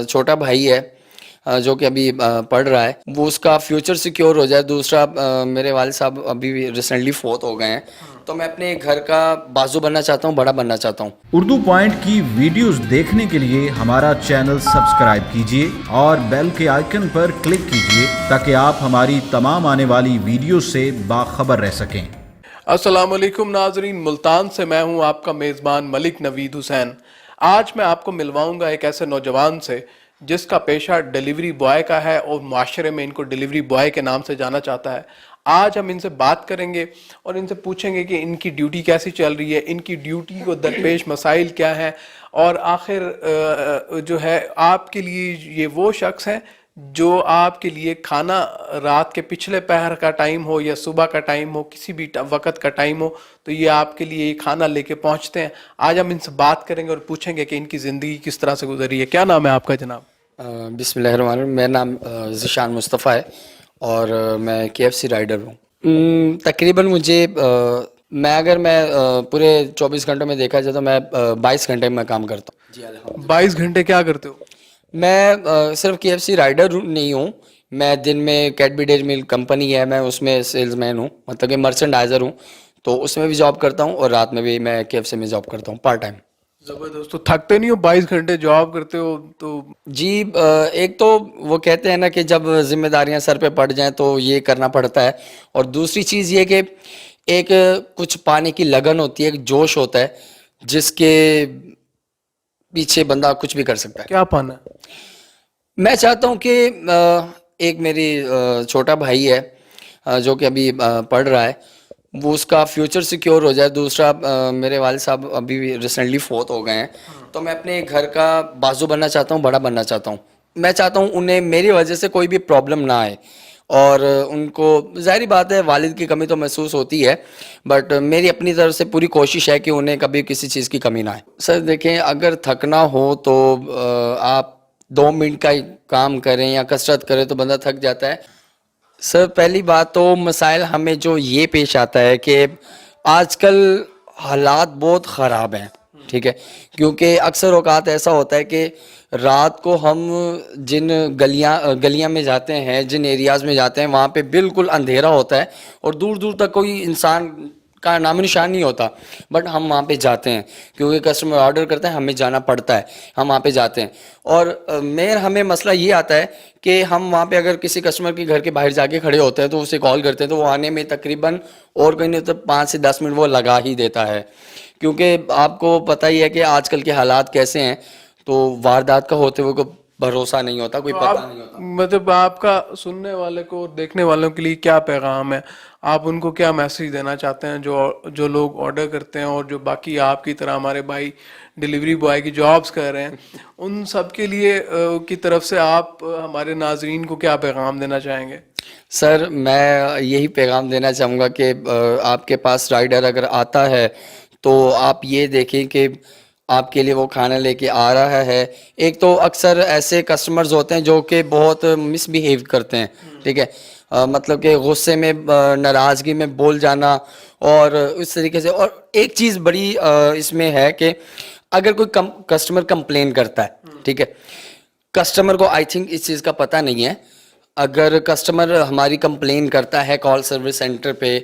چھوٹا بھائی ہے جو کہ ابھی پڑھ رہا ہے، وہ اس کا فیوچر سیکیور ہو جائے. دوسرا میرے والد صاحب ابھی ریسنٹلی فوت ہو گئے ہیں، تو میں اپنے گھر کا بازو بننا چاہتا ہوں، بڑا بننا چاہتا ہوں. اردو پوائنٹ کی ویڈیوز دیکھنے کے لیے ہمارا چینل سبسکرائب کیجیے اور بیل کے آئیکن پر کلک کیجیے تاکہ آپ ہماری تمام آنے والی ویڈیوز سے باخبر رہ سکیں. السلام علیکم ناظرین، ملتان سے میں ہوں آپ کا میزبان ملک نوید حسین. آج میں آپ کو ملواؤں گا ایک ایسے نوجوان سے جس کا پیشہ ڈیلیوری بوائے کا ہے اور معاشرے میں ان کو ڈیلیوری بوائے کے نام سے جانا چاہتا ہے. آج ہم ان سے بات کریں گے اور ان سے پوچھیں گے کہ ان کی ڈیوٹی کیسی چل رہی ہے، ان کی ڈیوٹی کو درپیش مسائل کیا ہیں، اور آخر جو ہے آپ کے لیے یہ وہ شخص ہیں جو آپ کے لیے کھانا رات کے پچھلے پہر کا ٹائم ہو یا صبح کا ٹائم ہو، کسی بھی وقت کا ٹائم ہو، تو یہ آپ کے لیے کھانا لے کے پہنچتے ہیں. آج ہم ان سے بات کریں گے اور پوچھیں گے کہ ان کی زندگی کس طرح سے گزری ہے. کیا نام ہے آپ کا جناب؟ بسم اللہ الرحمن الرحیم. میرا نام ذیشان مصطفیٰ ہے اور میں KFC رائڈر ہوں. تقریباً مجھے میں پورے 24 گھنٹوں میں دیکھا جائے تو میں 22 گھنٹے میں کام کرتا ہوں. جی الحمد. 22 گھنٹے کیا کرتے ہو؟ میں صرف KFC رائڈر نہیں ہوں، میں دن میں کیڈبری ڈیری ملک کمپنی ہے، میں اس میں سیلز مین ہوں، مطلب کہ مرچنڈائزر ہوں، تو اس میں بھی جاب کرتا ہوں اور رات میں بھی میں KFC میں جاب کرتا ہوں پارٹ ٹائم. زبردست. تو تھکتے نہیں ہو؟ 22 گھنٹے جاب کرتے ہو تو؟ جی ایک تو وہ کہتے ہیں نا کہ جب ذمہ داریاں سر پہ پڑ جائیں تو یہ کرنا پڑتا ہے، اور دوسری چیز یہ کہ ایک کچھ پانے کی لگن ہوتی ہے، ایک جوش ہوتا ہے جس کے پیچھے بندہ کچھ بھی کر سکتا ہے. کیا پانا ہے؟ میں چاہتا ہوں کہ ایک میری چھوٹا بھائی ہے جو کہ ابھی پڑھ رہا ہے، وہ اس کا فیوچر سیکیور ہو جائے. دوسرا میرے والد صاحب ابھی ریسنٹلی فوت ہو گئے ہیں، تو میں اپنے گھر کا بازو بننا چاہتا ہوں، بڑا بننا چاہتا ہوں. میں چاہتا ہوں انہیں میری وجہ سے کوئی بھی پرابلم نہ آئے، اور ان کو ظاہری بات ہے والد کی کمی تو محسوس ہوتی ہے، بٹ میری اپنی طرف سے پوری کوشش ہے کہ انہیں کبھی کسی چیز کی کمی نہ آئے. سر دیکھیں، اگر تھکنا ہو تو آپ 2 منٹ کا کام کریں یا کسرت کریں تو بندہ تھک جاتا ہے. سر پہلی بات تو مسائل ہمیں جو یہ پیش آتا ہے کہ آج کل حالات بہت خراب ہیں، ٹھیک ہے، کیونکہ اکثر اوقات ایسا ہوتا ہے کہ رات کو ہم جن گلیاں میں جاتے ہیں، جن ایریاز میں جاتے ہیں، وہاں پہ بالکل اندھیرا ہوتا ہے اور دور دور تک کوئی انسان کا نام نشان نہیں ہوتا، بٹ ہم وہاں پہ جاتے ہیں کیونکہ کسٹمر آرڈر کرتا ہے، ہمیں جانا پڑتا ہے، ہم وہاں پہ جاتے ہیں. اور ہمیں مسئلہ یہ آتا ہے کہ ہم وہاں پہ اگر کسی کسٹمر کے گھر کے باہر جا کے کھڑے ہوتے ہیں تو اسے کال کرتے ہیں تو وہ آنے میں تقریباً اور کوئی نہیں تو 5 سے 10 منٹ وہ لگا ہی دیتا ہے، کیونکہ آپ کو پتہ ہی ہے کہ آج کل کے حالات کیسے ہیں، تو واردات کا ہوتے ہوئے کوئی بھروسہ نہیں ہوتا، کوئی پتہ نہیں ہوتا. مطلب آپ کا سننے والے کو اور دیکھنے والوں کے لیے کیا پیغام ہے؟ آپ ان کو کیا میسیج دینا چاہتے ہیں جو لوگ آرڈر کرتے ہیں اور جو باقی آپ کی طرح ہمارے بھائی ڈیلیوری بوائے کی جابس کر رہے ہیں، ان سب کے لیے کی طرف سے آپ ہمارے ناظرین کو کیا پیغام دینا چاہیں گے؟ سر میں یہی پیغام دینا چاہوں گا کہ آپ کے پاس رائڈر اگر آتا ہے تو آپ یہ دیکھیں کہ آپ کے لیے وہ کھانا لے کے آ رہا ہے. ایک تو اکثر ایسے کسٹمرز ہوتے ہیں جو کہ بہت مس بیہیو کرتے ہیں، ٹھیک ہے، مطلب کہ غصے میں، ناراضگی میں بول جانا، اور اس طریقے سے. اور ایک چیز بڑی اس میں ہے کہ اگر کوئی کسٹمر کمپلین کرتا ہے، ٹھیک ہے، کسٹمر کو آئی تھنک اس چیز کا پتہ نہیں ہے، اگر کسٹمر ہماری کمپلین کرتا ہے کال سروس سینٹر پہ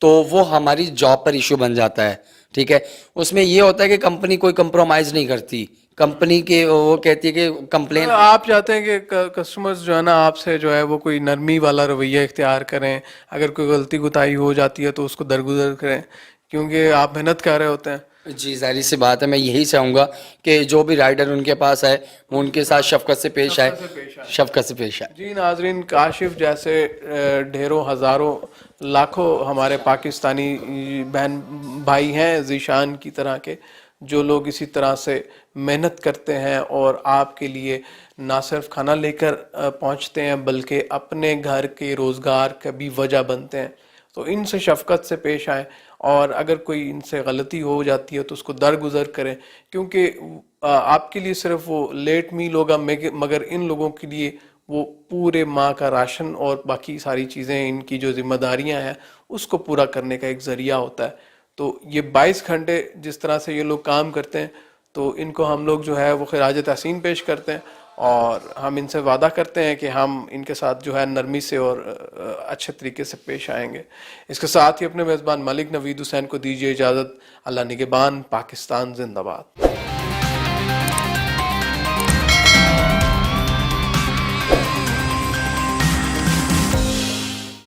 تو وہ ہماری جاب پر ایشو بن جاتا ہے، ٹھیک ہے. اس میں یہ ہوتا ہے کہ کمپنی کوئی کمپرومائز نہیں کرتی، کمپنی کے وہ کہتی ہے کہ کمپلین. آپ چاہتے ہیں کہ کسٹمرز جو ہے نا آپ سے جو ہے وہ کوئی نرمی والا رویہ اختیار کریں، اگر کوئی غلطی کوتاہی ہو جاتی ہے تو اس کو درگزر کریں، کیونکہ آپ محنت کر رہے ہوتے ہیں. جی ظاہری سی بات ہے، میں یہی چاہوں گا کہ جو بھی رائڈر ان کے پاس آئے وہ ان کے ساتھ شفقت سے پیش آئے، شفقت سے پیش آئے. جی ناظرین، کاشف جیسے ڈھیروں ہزاروں لاکھوں ہمارے پاکستانی بہن بھائی ہیں ذیشان کی طرح کے، جو لوگ اسی طرح سے محنت کرتے ہیں اور آپ کے لیے نہ صرف کھانا لے کر پہنچتے ہیں بلکہ اپنے گھر کے روزگار کا بھی وجہ بنتے ہیں. تو ان سے شفقت سے پیش آئیں، اور اگر کوئی ان سے غلطی ہو جاتی ہے تو اس کو درگزر کریں، کیونکہ آپ کے لیے صرف وہ لیٹ میل ہوگا، مگر ان لوگوں کے لیے وہ پورے ماہ کا راشن اور باقی ساری چیزیں، ان کی جو ذمہ داریاں ہیں اس کو پورا کرنے کا ایک ذریعہ ہوتا ہے. تو یہ 22 گھنٹے جس طرح سے یہ لوگ کام کرتے ہیں تو ان کو ہم لوگ جو ہے وہ خراج تحسین پیش کرتے ہیں. اور ہم ان سے وعدہ کرتے ہیں کہ ہم ان کے ساتھ جو ہے نرمی سے اور اچھے طریقے سے پیش آئیں گے. اس کے ساتھ ہی اپنے میزبان ملک نوید حسین کو دیجیے اجازت. اللہ نگہبان. پاکستان زندہ باد.